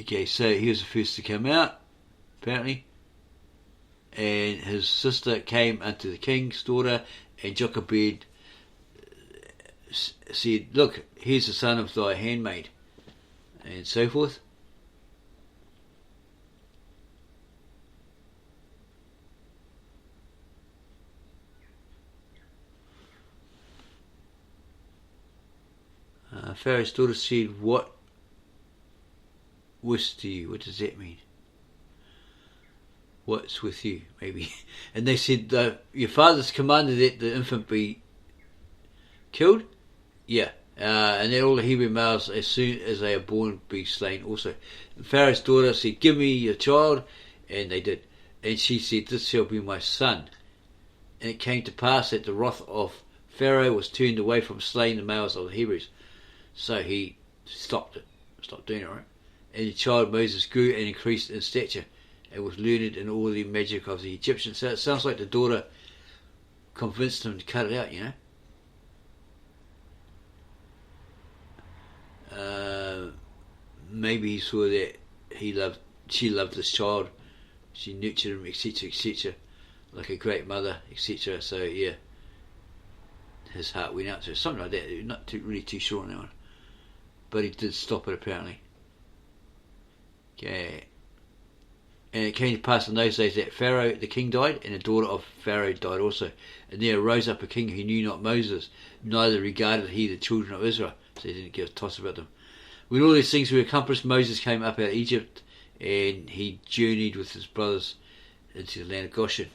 Okay, so he was the first to come out, apparently. And his sister came unto the king's daughter, and Jochebed said, look, here's the son of thy handmaid, and so forth. Pharaoh's daughter said, what with you? What does that mean? What's with you? Maybe. And they said, your father's commanded that the infant be killed? Yeah. And that all the Hebrew males, as soon as they are born, be slain also. And Pharaoh's daughter said, give me your child. And they did. And she said, this shall be my son. And it came to pass that the wrath of Pharaoh was turned away from slaying the males of the Hebrews. So he stopped doing it, right? And the child Moses grew and increased in stature, and was learned in all the magic of the Egyptians. So it sounds like the daughter convinced him to cut it out, you know. Maybe he saw that she loved this child, she nurtured him, etc., etc., like a great mother, etc. So yeah, his heart went out. So something like that. Not really too sure on that one, but he did stop it apparently. Okay. And it came to pass in those days that Pharaoh the king died, and the daughter of Pharaoh died also. And there arose up a king who knew not Moses, neither regarded he the children of Israel. So he didn't give a toss about them. When all these things were accomplished, Moses came up out of Egypt, and he journeyed with his brothers into the land of Goshen.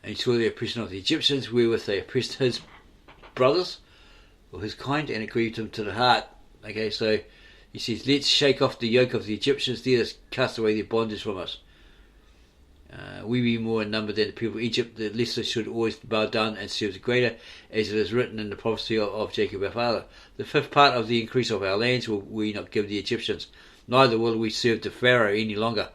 And he saw the oppression of the Egyptians, wherewith they oppressed his brothers, or his kind, and it grieved him to the heart. Okay, so he says, let's shake off the yoke of the Egyptians, let us cast away their bondage from us. We be more in number than the people of Egypt, the lesser should always bow down and serve the greater, as it is written in the prophecy of Jacob our father. The fifth part of the increase of our lands will we not give the Egyptians, neither will we serve the Pharaoh any longer.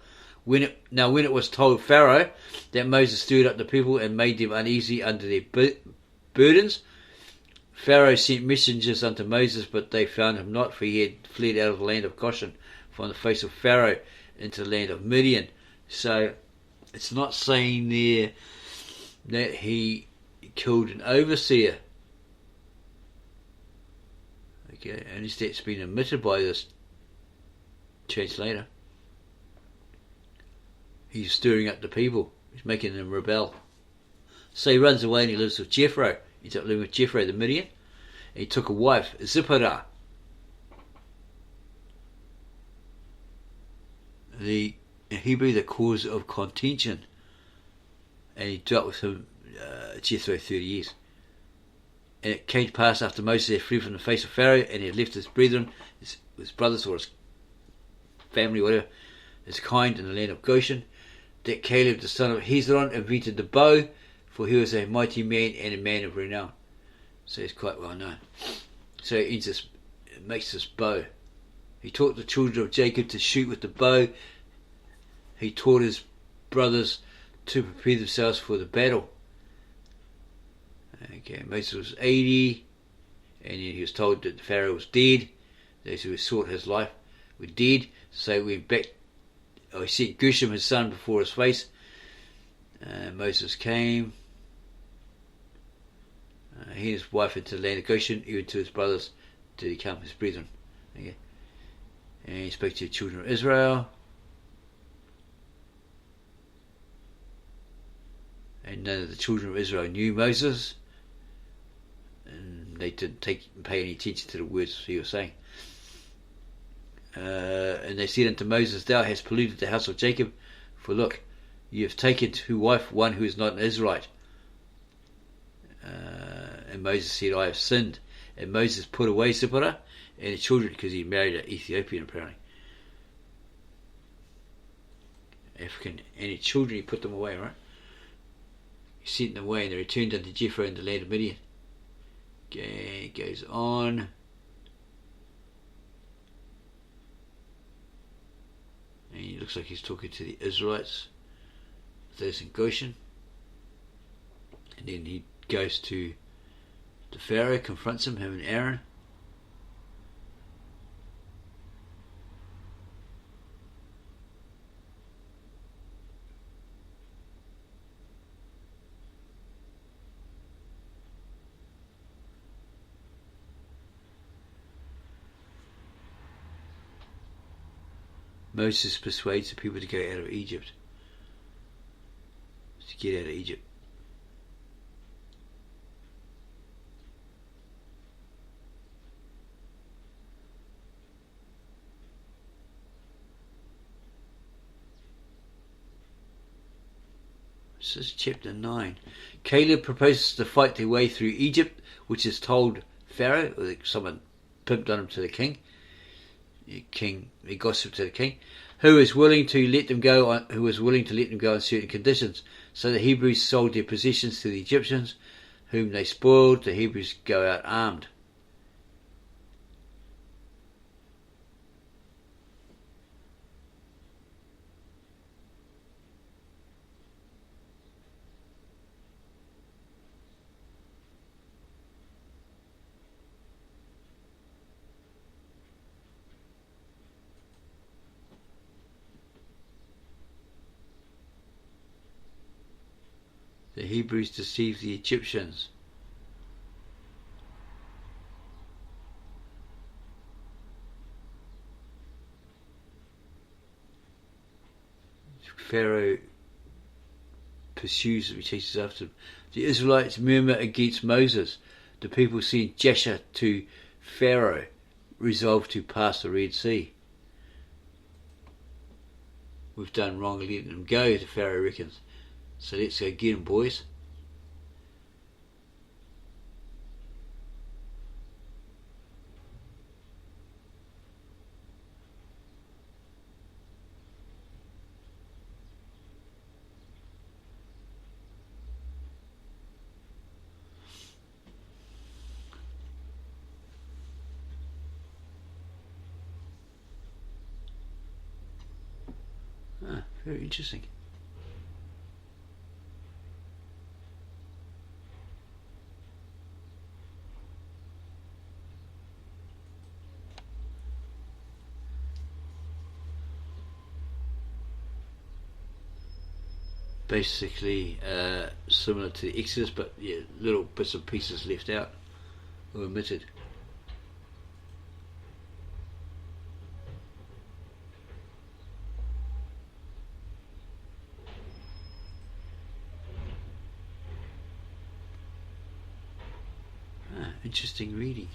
When it was told Pharaoh that Moses stirred up the people and made them uneasy under their burdens, Pharaoh sent messengers unto Moses, but they found him not, for he had fled out of the land of Goshen from the face of Pharaoh into the land of Midian. So it's not saying there that he killed an overseer. Okay, and that's been omitted by this translator. He's stirring up the people. He's making them rebel. So he runs away and he lives with Jethro. He's up living with Jethro the Midian. And he took a wife, Zipporah. In Hebrew, the cause of contention. And he dwelt with him, Jethro, 30 years. And it came to pass after Moses had fled from the face of Pharaoh, and he had left his brethren, his brothers or his family, whatever, his kind in the land of Goshen, that Caleb the son of Hezron invented the bow, for he was a mighty man and a man of renown. So he's quite well known. So he makes this bow. He taught the children of Jacob to shoot with the bow. He taught his brothers to prepare themselves for the battle. Okay, Moses was 80, and he was told that the Pharaoh was dead. Those who sought his life were dead. So he went back. He sent Gershom his son before his face. Moses came. He and his wife into the land of Goshen, even to his brothers, to become his brethren. Okay. And he spoke to the children of Israel. And none of the children of Israel knew Moses. And they didn't pay any attention to the words he was saying. And they said unto Moses, thou hast polluted the house of Jacob, for look, you have taken to wife one who is not an Israelite. And Moses said, I have sinned. And Moses put away Zipporah and the children, because he married an Ethiopian apparently. African. And the children, he put them away, right? He sent them away, and they returned unto Jethro in the land of Midian. Okay, it goes on. And he looks like he's talking to the Israelites, those in Goshen. And then he goes to the Pharaoh, confronts him and Aaron. Moses persuades the people to go out of Egypt. To get out of Egypt. This is chapter 9. Caleb proposes to fight their way through Egypt, which is told Pharaoh, or someone pimped on him to the king. He gossiped to the king, who was willing to let them go on certain conditions. So the Hebrews sold their possessions to the Egyptians, whom they spoiled. The Hebrews go out armed. The Hebrews deceived the Egyptians. Pharaoh pursues them, he chases after them. The Israelites murmur against Moses. The people send Jashar to Pharaoh, resolved to pass the Red Sea. We've done wrong letting them go, the Pharaoh reckons. So let's go get them, boys. Very interesting. Basically similar to the Exodus, but yeah, little bits and pieces left out or omitted. Interesting reading.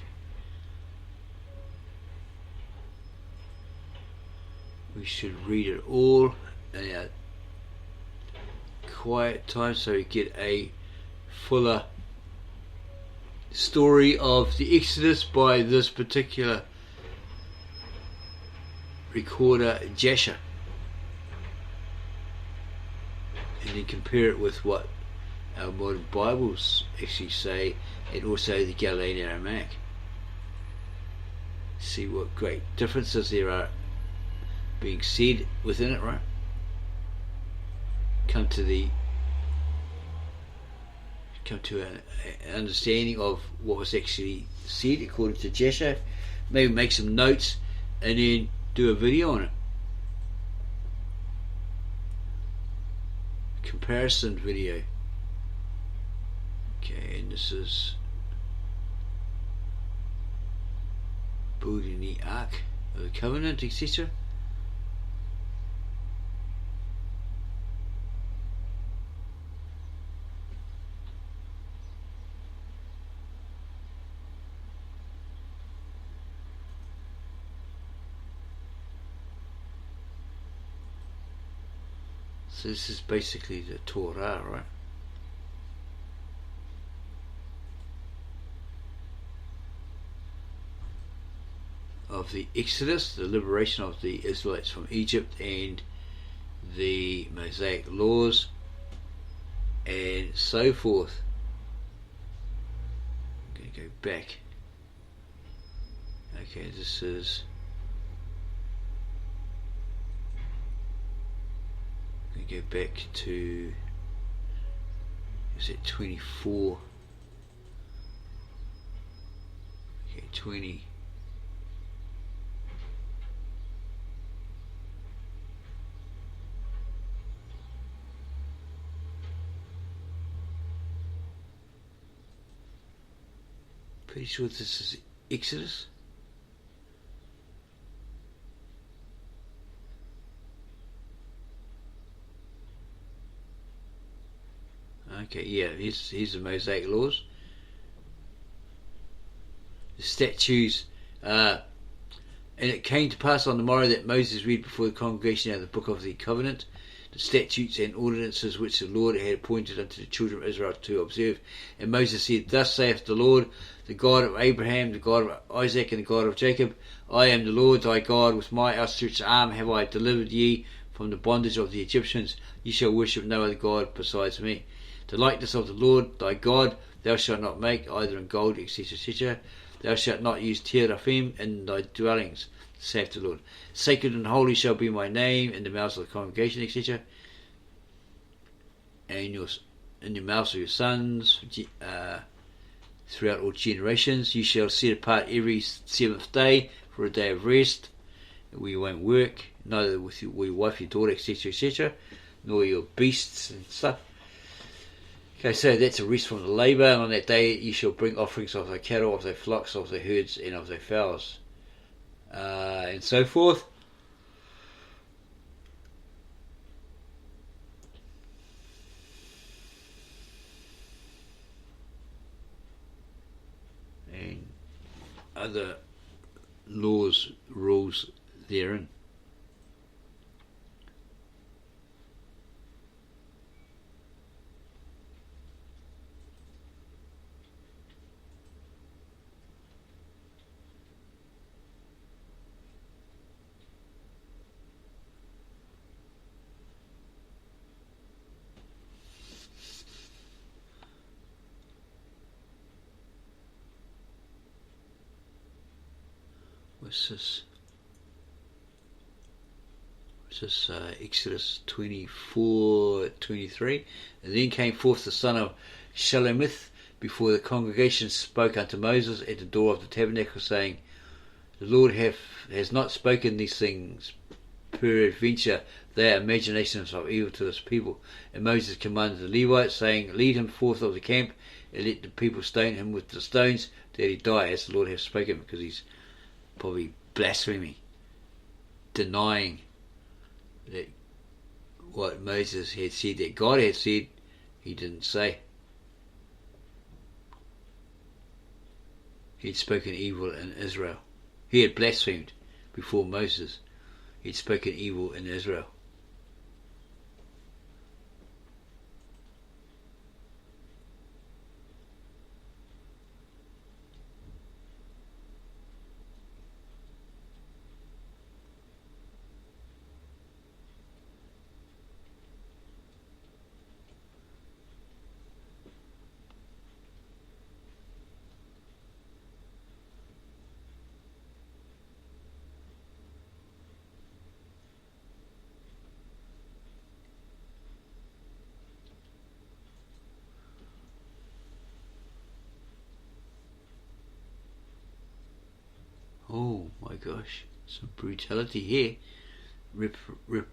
We should read it all in our quiet time so we get a fuller story of the Exodus by this particular recorder, Jashar, and then compare it with what our modern Bibles actually say, and also the Galilean Aramaic. See what great differences there are being said within it, right? Come to an understanding of what was actually said according to Jashar. Maybe make some notes and then do a video on it. Comparison video. Okay, and this is building the Ark of the Covenant, etc. So this is basically the Torah, right? Of the Exodus, the liberation of the Israelites from Egypt, and the Mosaic laws, and so forth. I'm going to go back. Okay, this is. I'm going to go back to. Is it 24? Okay, 20. Pretty sure this is Exodus. Okay, yeah, here's the Mosaic laws. The statutes, and it came to pass on the morrow that Moses read before the congregation out of the book of the covenant, the statutes and ordinances which the Lord had appointed unto the children of Israel to observe. And Moses said, Thus saith the Lord, the God of Abraham, the God of Isaac, and the God of Jacob, I am the Lord thy God, with my outstretched arm have I delivered ye from the bondage of the Egyptians. Ye shall worship no other God besides me. The likeness of the Lord thy God thou shalt not make, either in gold, etc., etc. Thou shalt not use teraphim in thy dwellings, saith the Lord. Sacred and holy shall be my name in the mouths of the congregation, etc. And in the mouths of your sons throughout all generations. You shall set apart every seventh day for a day of rest, where you won't work, neither with your wife, your daughter, etc., etc., nor your beasts and stuff. Okay, so that's a rest from the labour, and on that day you shall bring offerings of thy cattle, of thy flocks, of thy herds, and of thy fowls, and so forth. And other laws, rules therein. What's this? Exodus 24:23. And then came forth the son of Shelomith before the congregation spoke unto Moses at the door of the tabernacle, saying, The Lord has not spoken these things, peradventure they are imaginations of evil to this people. And Moses commanded the Levites, saying, Lead him forth of the camp, and let the people stone him with the stones, that he die, as the Lord hath spoken, because he's probably blaspheming, denying that what Moses had said, that God had said, he didn't say. He had spoken evil in Israel. He had blasphemed before Moses. He had spoken evil in Israel. Oh my gosh, some brutality here. What do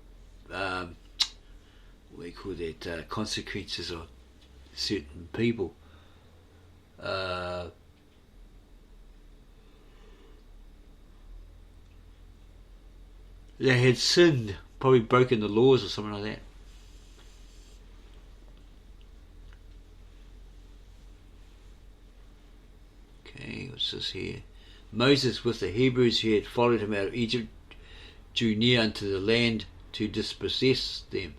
you call that? Consequences of certain people. They had sinned, probably broken the laws or something like that. Okay, what's this here? Moses with the Hebrews who had followed him out of Egypt drew near unto the land to dispossess them.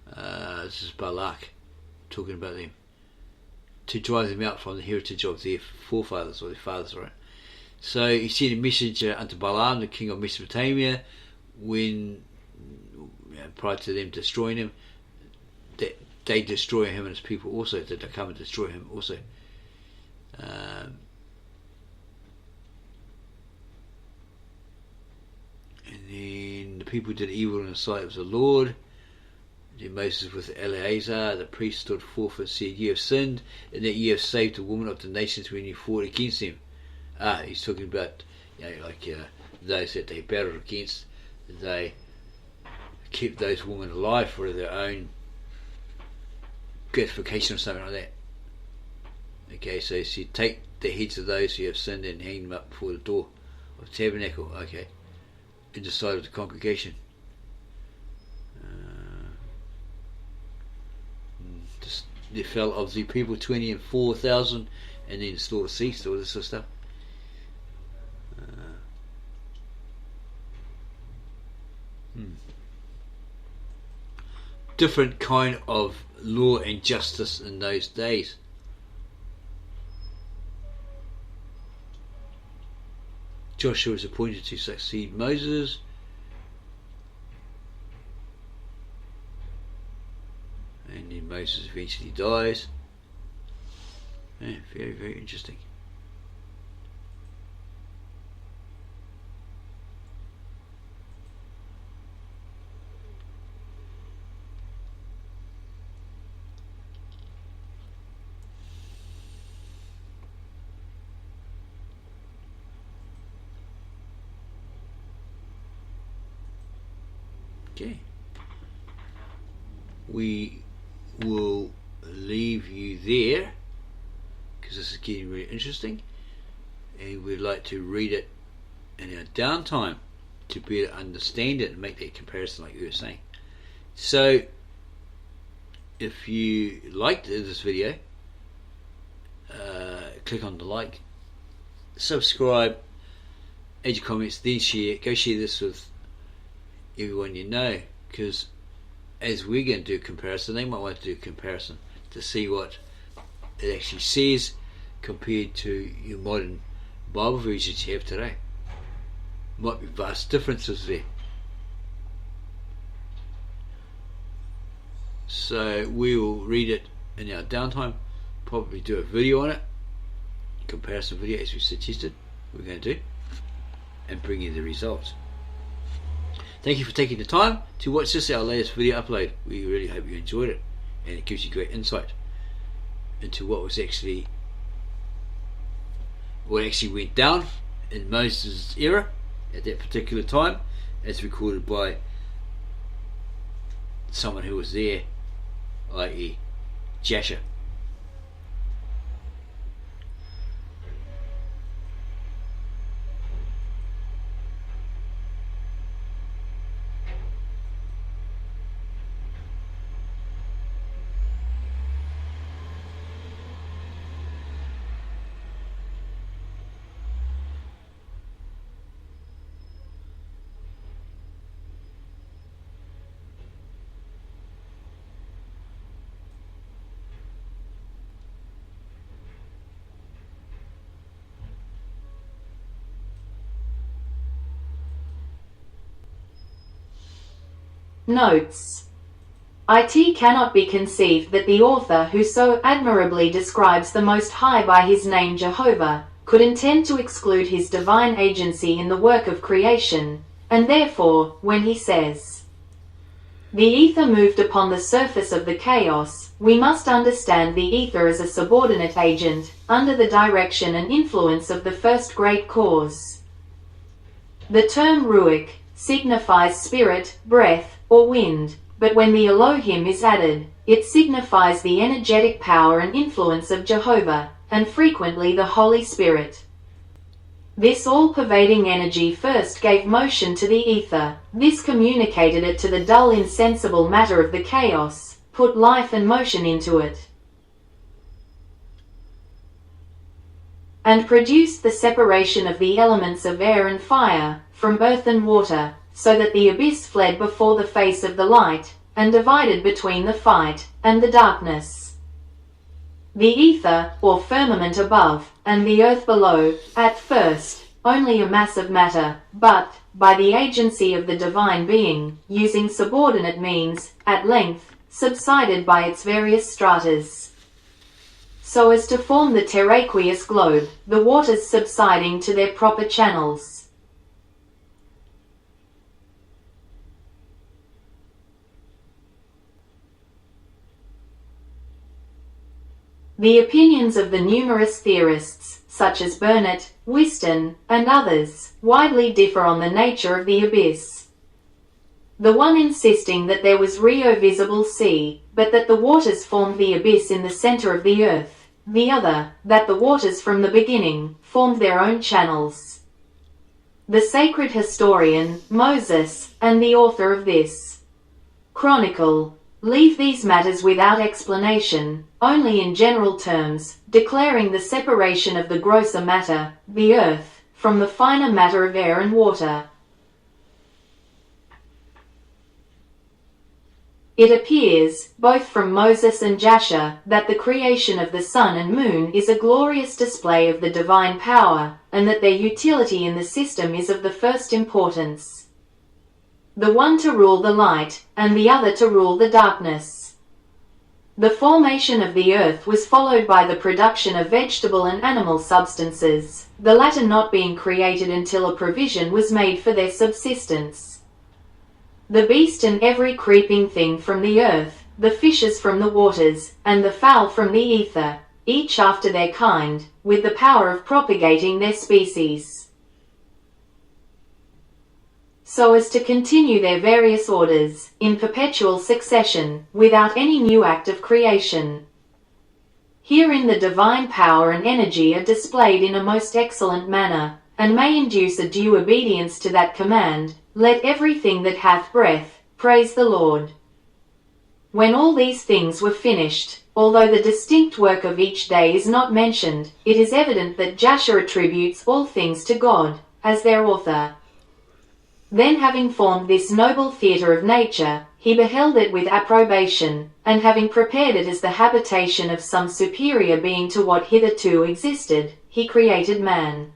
This is Balak talking about them. To drive them out from the heritage of their forefathers, or their fathers, right? So he sent a messenger unto Balaam, the king of Mesopotamia, when prior to them destroying him, that they destroy him and his people also, that they come and destroy him also. And then the people did evil in the sight of the Lord. Then Moses with Eleazar, the priest, stood forth and said, Ye have sinned, and that ye have saved the women of the nations when you fought against them. He's talking about, those that they battled against. They kept those women alive for their own gratification or something like that. Okay, so he said, take the heads of those who have sinned and hang them up before the door of the tabernacle. Okay, in the sight of the congregation. there fell of the people 20 and 4,000, and then slaughter ceased, all this sort of stuff. Different kind of law and justice in those days. Joshua was appointed to succeed Moses. And then Moses eventually dies. Yeah, very, very interesting. Okay. We will leave you there because this is getting really interesting, and we'd like to read it in our downtime to better understand it and make that comparison like you were saying. So if you liked this video, click on the like, subscribe, add your comments, then share. Go share this with everyone you know, because as we're going to do a comparison, they might want to do a comparison to see what it actually says compared to your modern Bible versions you have today. Might be vast differences there. So we will read it in our downtime, probably do a video on it, comparison video as we suggested we're going to do, and bring you the results. Thank you for taking the time to watch this, our latest video upload. We really hope you enjoyed it, and it gives you great insight into what actually went down in Moses' era at that particular time, as recorded by someone who was there, i.e. Jashar. Notes. It cannot be conceived that the author who so admirably describes the Most High by his name Jehovah could intend to exclude his divine agency in the work of creation, and therefore, when he says, "The ether moved upon the surface of the chaos," we must understand the ether as a subordinate agent, under the direction and influence of the first great cause. The term ruach signifies spirit, breath, or wind, but when the Elohim is added, it signifies the energetic power and influence of Jehovah, and frequently the Holy Spirit. This all-pervading energy first gave motion to the ether. This communicated it to the dull, insensible matter of the chaos, put life and motion into it, and produced the separation of the elements of air and fire from earth and water, so that the abyss fled before the face of the light, and divided between the fight and the darkness. The ether, or firmament above, and the earth below, at first, only a mass of matter, but, by the agency of the divine being, using subordinate means, at length, subsided by its various stratas, so as to form the terraqueous globe, the waters subsiding to their proper channels. The opinions of the numerous theorists, such as Burnett, Whiston, and others, widely differ on the nature of the abyss. The one insisting that there was Rio visible sea, but that the waters formed the abyss in the center of the earth, the other, that the waters from the beginning formed their own channels. The sacred historian, Moses, and the author of this chronicle, leave these matters without explanation, only in general terms, declaring the separation of the grosser matter, the earth, from the finer matter of air and water. It appears, both from Moses and Jashar, that the creation of the sun and moon is a glorious display of the divine power, and that their utility in the system is of the first importance. The one to rule the light, and the other to rule the darkness. The formation of the earth was followed by the production of vegetable and animal substances, the latter not being created until a provision was made for their subsistence. The beast and every creeping thing from the earth, the fishes from the waters, and the fowl from the ether, each after their kind, with the power of propagating their species, so as to continue their various orders, in perpetual succession, without any new act of creation. Herein the divine power and energy are displayed in a most excellent manner, and may induce a due obedience to that command, "Let everything that hath breath, praise the Lord." When all these things were finished, although the distinct work of each day is not mentioned, it is evident that Jashar attributes all things to God, as their author. Then having formed this noble theatre of nature, he beheld it with approbation, and having prepared it as the habitation of some superior being to what hitherto existed, he created man.